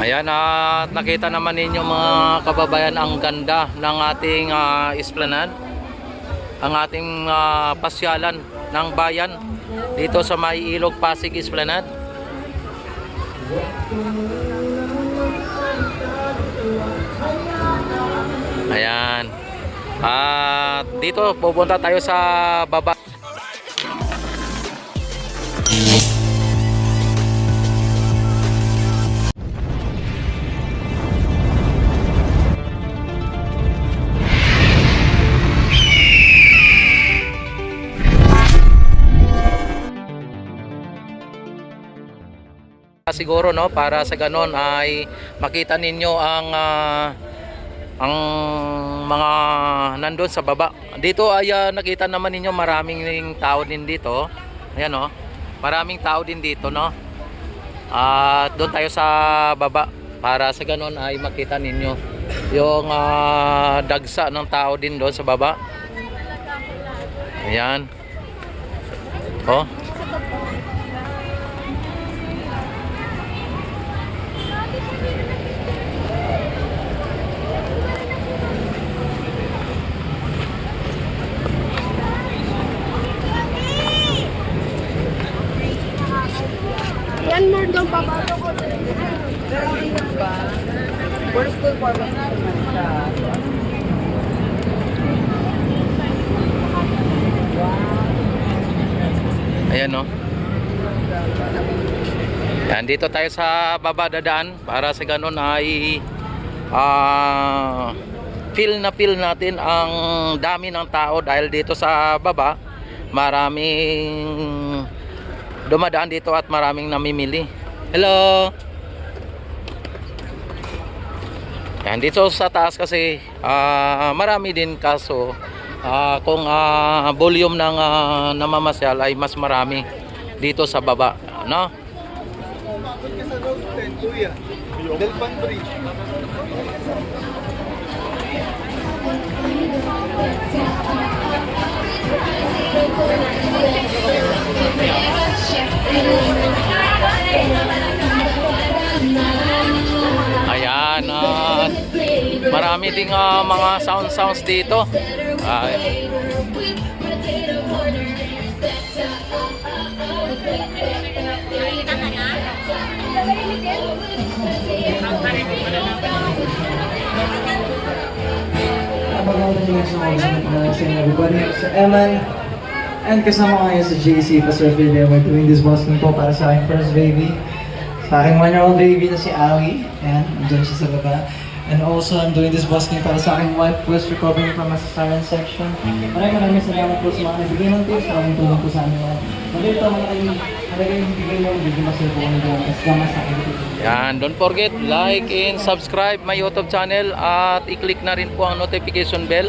Ayan, at nakita naman ninyo mga kababayan ang ganda ng ating esplanade, ang ating pasyalan ng bayan dito sa May Ilog Pasig Esplanade. Ayan. At dito pupunta tayo sa baba. Siguro no, para sa ganon ay makita ninyo ang mga nandun sa baba. Dito ay nakita naman ninyo maraming tao din dito. Ayan no, maraming tao din dito no. At doon tayo sa baba para sa ganon ay makita ninyo yung dagsa ng tao din doon sa baba. Ayan. Oh. Yan more doon pabato ko. For school purpose naman siya. Ayan no. Yan, dito tayo sa baba dadaan para sa ganun ay feel natin ang dami ng tao dahil dito sa baba maraming dumadaan dito at maraming namimili. Hello. Yan, dito sa taas kasi marami din kaso kung volume ng namamasyal ay mas marami dito sa baba, no? Ayan, marami ding mga sounds dito. Everybody, so Eman, and kasama ko ngayon sa JC Pastorville. We're doing this busking po para sa aking first baby. Sa aking 1-year-old baby na si Ali. Ayan, andun siya sa baba. And also, I'm doing this busking para sa aking wife who is recovering from a cesarean section. Maraming salamat po sa mga nabigay ng tips. Maraming tulong po sa amin yan. Malito, malagay yung bigay mo, bigay masaya po kami doon. As gama sa akin. Yan, don't forget, like and subscribe my YouTube channel at i-click na rin po ang notification bell.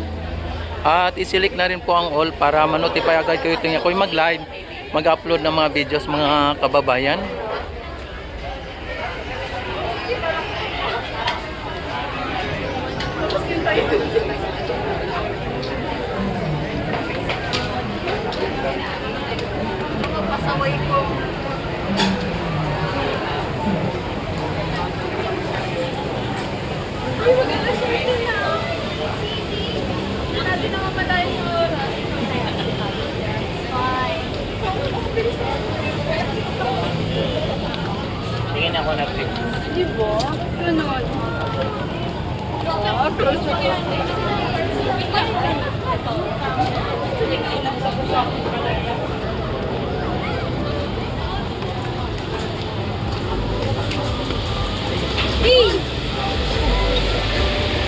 At i-select na rin po ang all para ma-notify agad kayo tuwing ako'y mag-live, mag-upload ng mga videos mga kababayan. Pasaway ko. Ay, maganda siya ito na. Natin naman madali yung oras. Fine. Tingin ako na trip. Diba? Ganon. Close mo.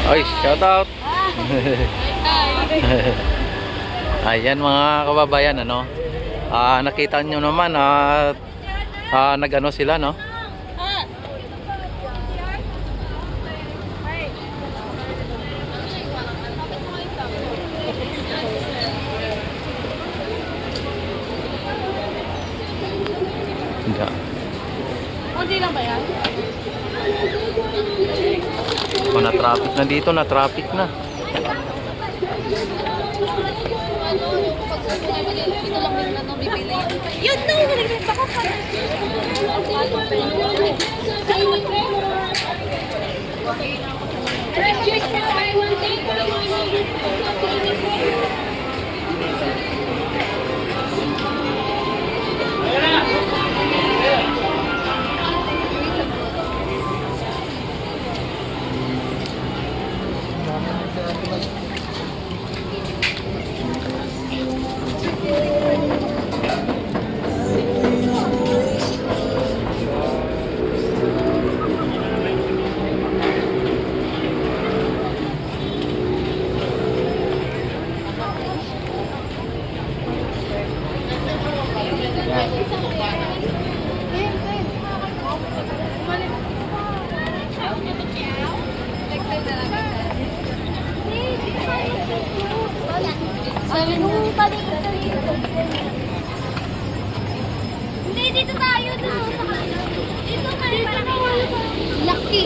Ay, shout out. Ayan mga kababayan, ano? Nakita nyo naman at nagano sila, no? Kunti lang ba yan? O, na-traffic na dito, na-traffic na. Yun na! Nagpapakakas! Sabi nung balik ka dito. Hindi, dito tayo. Dito tayo. Lucky.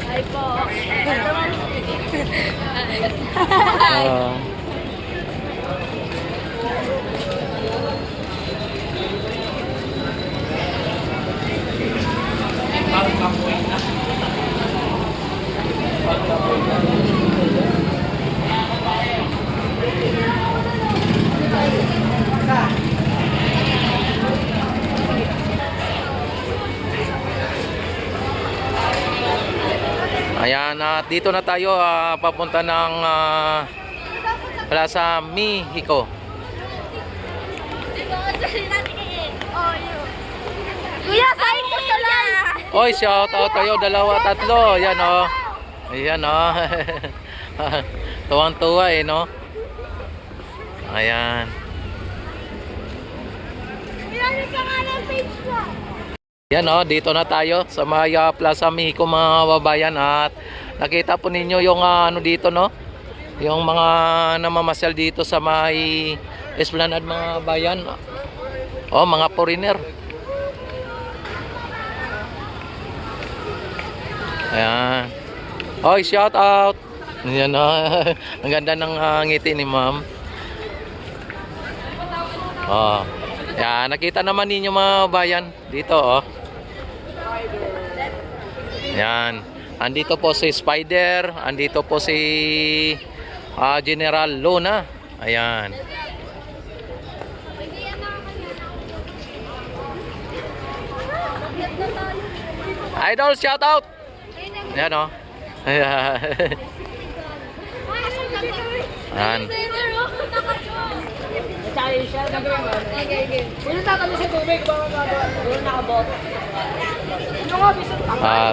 Ay po. Ah, ayan, at dito na tayo papunta ng Plaza Mexico. Kuya, sign ko sa lang. Oy, shout out kayo, dalawa, tatlo. Ayan oh. Ayan oh. Tuwang-tuwa eh, no? Ayan. Kuya, yung pangalan page ko. Yan dito na tayo sa Maya Plaza Mexico mga kababayan, at nakita po ninyo yung ano dito, no? Yung mga namamasyal dito sa may Esplanade mga bayan. Oh, mga foreigner. Ayan. Oy, shout out. Yan ang ganda ng ngiti ni ma'am. Oh. Yan, nakita naman ninyo mga bayan dito, oh. Yan. Andito po si Spider, andito po si General Luna. Ayan. Idol, shout out. Yan oh. Ayan.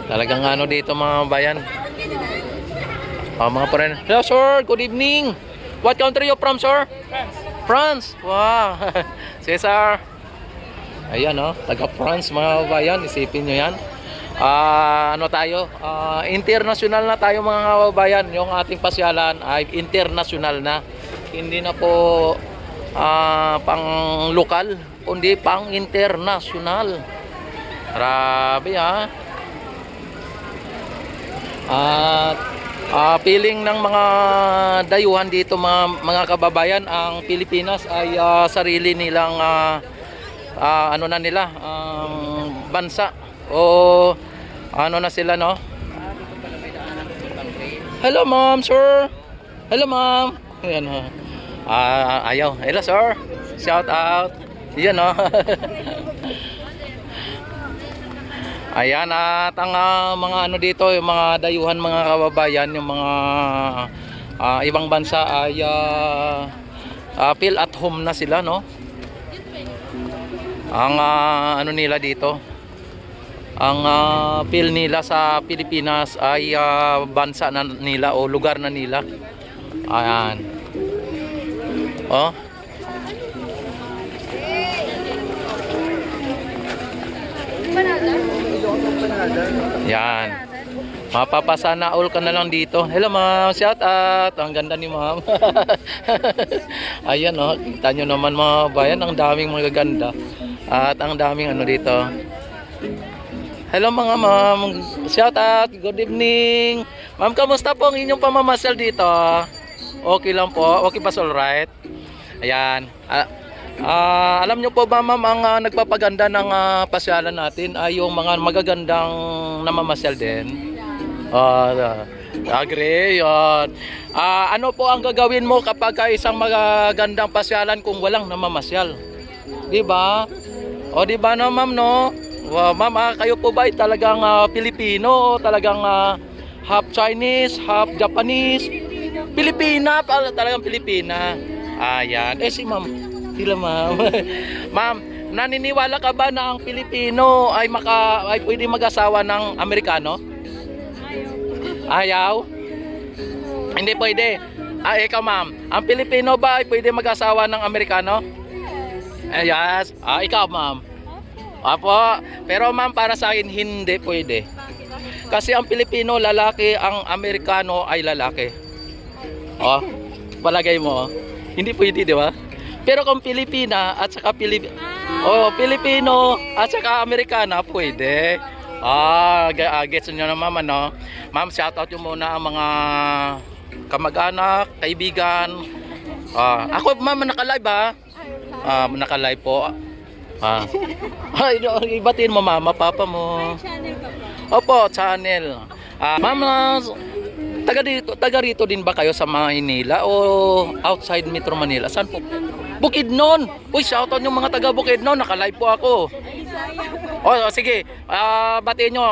Talagang ano dito mga bayan. Mga friend. Hello sir, good evening. What country you from, sir? France. Wow. Cesar. Ayan taga France mga bayan, isipin nyo yan. Ano tayo? International na tayo mga kababayan. Yung ating pasyalan ay international na. Hindi na po pang lokal, kundi pang international. Grabe At piling ng mga dayuhan dito mga kababayan, ang Pilipinas ay sarili nilang ano na nila, bansa o ano na sila, no? Hello ma'am, sir. Hello ma'am. Ayan ayaw. Hello sir. Shout out. Yan Ayan, at ang mga ano dito, yung mga dayuhan mga kababayan, yung mga ibang bansa ay feel at home na sila, no? Ang ano nila dito, ang feel nila sa Pilipinas ay bansa na nila o lugar na nila. Ayan. Oh. Yan. Mapapasana all ka na lang dito. Hello ma'am, shout out. Ang ganda ni ma'am. Ayan oh, kita nyo naman mga bayan, ang daming mga ganda. At ang daming ano dito. Hello mga ma'am, shout out. Good evening. Ma'am, kamusta po ang inyong pamamasyal dito? Okay lang po, okay pa alright. Ayan. Alam nyo po ba ma'am, ang nagpapaganda ng pasyalan natin ay yung mga magagandang namamasyal din. Agree yun. Ano po ang gagawin mo kapag isang magagandang pasyalan kung walang namamasyal? Diba? O diba na ma'am no? Ma'am, kayo po ba ay talagang Pilipino o talagang half Chinese, half Japanese? Pilipina, talagang Pilipina. Ayan. Si ma'am, sila ma'am. Ma'am, naniniwala ka ba na ang Pilipino ay pwede mag-asawa ng Amerikano? Ayaw? Hindi pwede. Ikaw ma'am, ang Pilipino ba ay pwede mag-asawa ng Amerikano? Yes. Ikaw ma'am? Apo. Pero ma'am, para sa akin hindi pwede. Kasi ang Pilipino lalaki, ang Amerikano ay lalaki. Palagay mo. Hindi pwede, di ba? Pero kung Pilipina at saka Pilipino at saka Amerikana, pwede. Gets nyo na ma'am, ano? Ma'am, shoutout nyo muna ang mga kamag-anak, kaibigan. Ako ma'am, naka-live ha? Naka-live po. Ibatiin mo mama, papa mo. Opo, channel. Ma'am, taga rito din ba kayo sa Maynila o outside Metro Manila? Saan po? Bukidnon. Uy, shoutout yung mga taga Bukidnon, naka-live po ako. Sige. Batiin nyo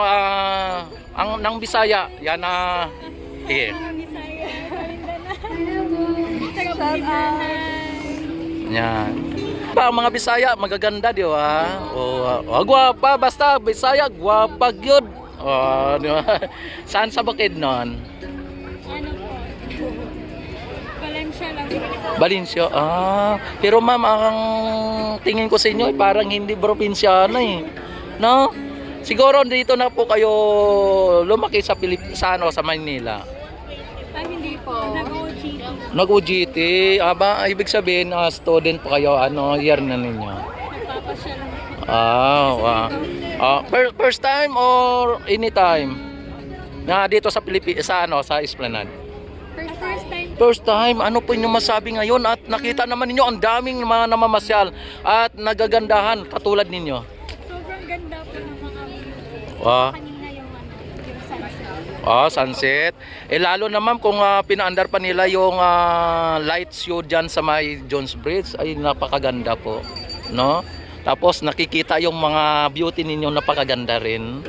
ang nang Bisaya. Yan na. Sige. Yan. Ang mga Bisaya magaganda, di ba? Gwapa, basta Bisaya, gwapa gyud. Di ba? Saan sa Bukidnon? Valencia lang. Valencia. Pero ma'am, ang tingin ko sa inyo ay parang hindi probinsyano eh. No? Siguro dito na po kayo lumaki sa sa Manila. Hindi po. Nag-OGT. Nag-OGT. Ibig sabihin, student po kayo, year na ninyo? Nagpapasya lang. Wow. First time or anytime? Na dito sa sa Esplanade? First time. First time, ano po inyong masabi ngayon? At nakita naman ninyo ang daming mga namamasyal at nagagandahan katulad ninyo. Sobrang ganda po ng mga kanina yung sunset. Lalo na ma'am kung pinaandar pa nila yung light show dyan sa may Jones Bridge, ay napakaganda po, no? Tapos nakikita yung mga beauty ninyo, napakaganda rin.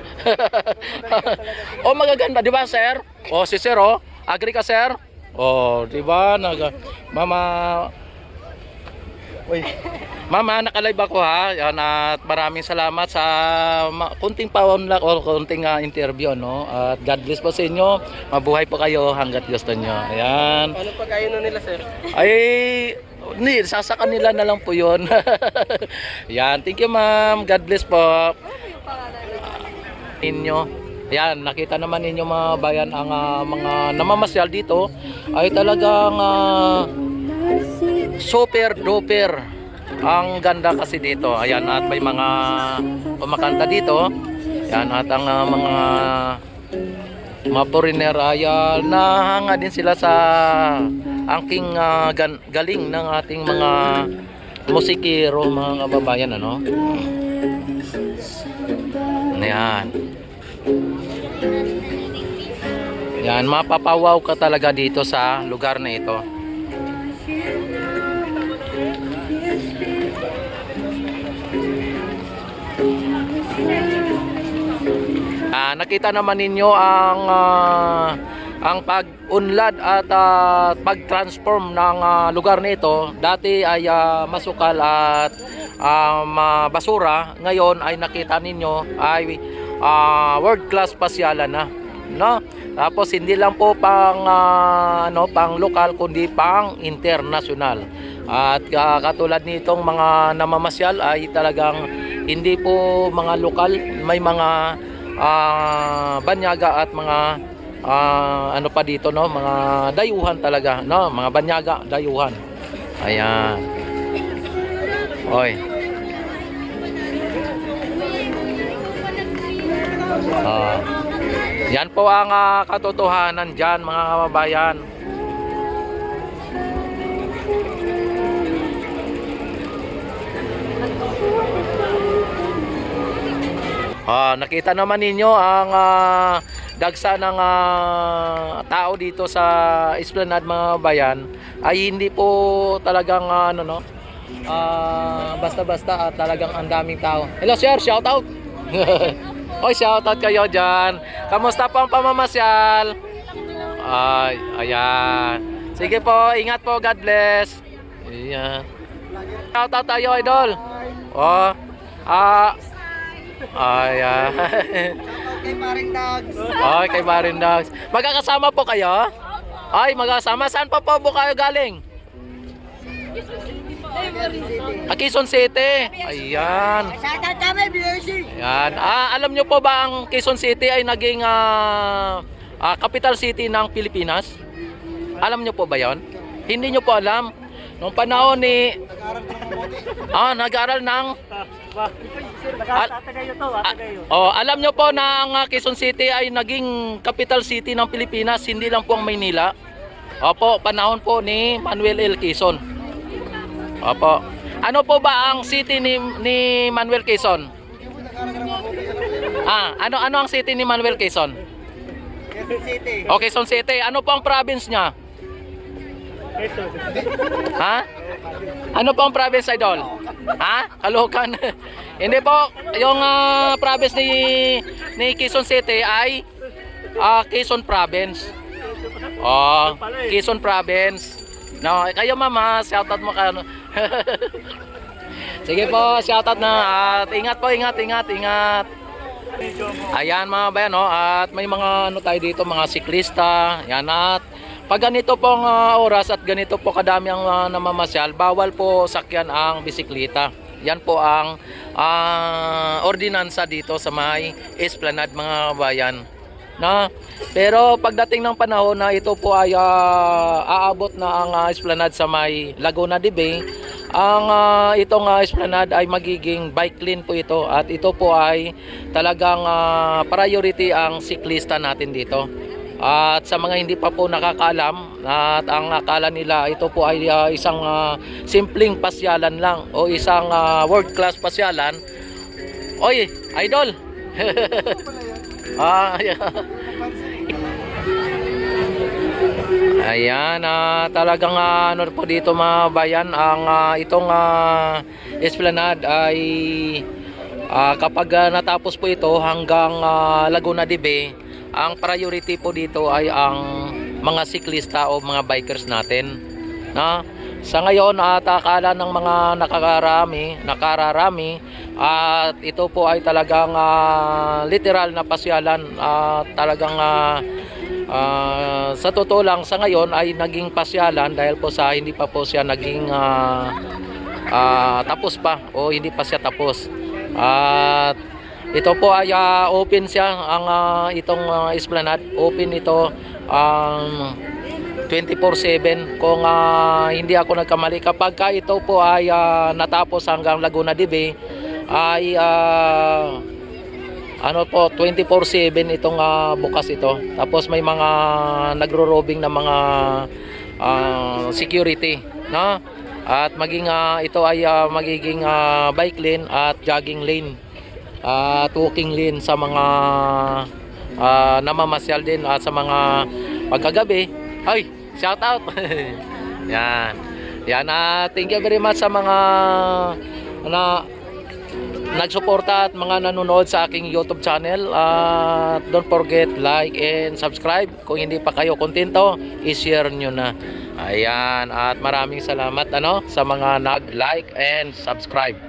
Magaganda, di ba sir? Si sir, agree ka sir? Di ba? Mama, naka-live ako ha. Yan, at maraming salamat sa kunting paunlak o kunting interview, no? At God bless po sa inyo. Mabuhay po kayo hanggat gusto nyo. Ayan. Ano pagkainan nila, sir? Sa kanila na lang po yun. Yan, thank you ma'am. God bless po. Inyo. Yan, nakita naman ninyo mga bayan ang mga namamasyal dito ay talagang super duper. Ang ganda kasi dito. Ayan, at may mga kumakanta dito. Yan, at ang mga foreigner ay nahanga din sila sa angking galing ng ating mga musikero, mga kababayan, ano? Ayan. Yan, mapapawaw ka talaga dito sa lugar na ito. Nakita naman ninyo ang pag-unlad at pag-transform ng lugar na ito. Dati ay masukal at basura. Ngayon ay nakita ninyo ay world class pasyalan na, no? Tapos hindi lang po pang lokal kundi pang international. At katulad nitong mga namamasyal ay talagang hindi po mga lokal, may mga banyaga at mga ano pa dito, no, mga dayuhan talaga, no, mga banyaga, dayuhan. Ayan. Oy. Yan po ang katotohanan dyan, mga kababayan. Nakita naman ninyo ang dagsa ng tao dito sa Esplanade, mga bayan, ay hindi po talagang ano, no, basta-basta, talagang ang daming tao. Hello sir, shout out. Oy, shout out kayo dyan. Kamusta po ang pamamasyal? Ay, ayan. Sige po, ingat po, God bless. Ayan. Shout out tayo, idol. Oh, ayan. Kay Paring Dogs. Ay, kay Marin Dogs. Magkakasama po kayo? Ay, magkasama. Saan pa po kayo galing? Quezon City. Ayan. Shoutout kami, BRC. Ayan. Alam nyo po ba ang Quezon City ay naging capital city ng Pilipinas? Alam nyo po ba yon? Hindi nyo po alam? Noong panahon ni... nag-aaral ng... alam nyo po na ang Quezon City ay naging capital city ng Pilipinas, hindi lang po ang Maynila. Opo, panahon po ni Manuel L. Quezon. Opo. Ano po ba ang city ni Manuel Quezon? Ano ang city ni Manuel Quezon? Quezon City. O, Quezon City. Ano po ang province niya? Ano po ang province, idol? Caloocan. Hindi po, yung province ni Quezon City ay Quezon Province. Quezon Province. No, kayo mama, shoutout mo ka. Sige po, shoutout na. At ingat po, ingat. Ayan mga bayan, no? At may mga ano tayo dito, mga siklista. Yan, at pag ganito pong oras at ganito po kadami ang namamasyal, bawal po sakyan ang bisikleta. Yan po ang ordinansa dito sa may Esplanade, mga bayan. No? Pero pagdating ng panahon na ito po ay aabot na ang Esplanade sa may Laguna de Bay, ang itong Esplanade ay magiging bike lane po ito, at ito po ay talagang priority ang siklista natin dito. At sa mga hindi pa po nakakaalam, at ang akala nila ito po ay isang simpleng pasyalan lang o isang world class pasyalan. Oy, idol. Ayan, talagang ano po dito, mga bayan, ang itong Esplanade ay kapag natapos po ito hanggang Laguna de Bay, ang priority po dito ay ang mga siklista o mga bikers natin. Sa ngayon, akala ng mga nakararami, at ito po ay talagang literal na pasyalan. Talagang sa totoo lang, sa ngayon ay naging pasyalan dahil po sa hindi pa po siya naging tapos pa, o hindi pa siya tapos. At ito po ay open siya, ang itong Esplanade. Open ito 24/7 kung hindi ako nagkamali. Kapag ito po ay natapos hanggang Laguna de Bay, ay ano po, 24/7 itong bukas ito. Tapos may mga nagro-robbing na mga security, no? At maging ito ay magiging bike lane at jogging lane at walking lane sa mga namamasyal din, at sa mga pagkagabi. Ay, shout out. Yan. Thank you very much sa mga nagsuporta at mga nanonood sa aking YouTube channel. Don't forget, like and subscribe. Kung hindi pa kayo kontento, i-share nyo na. Ayan, at maraming salamat sa mga nag-like and subscribe.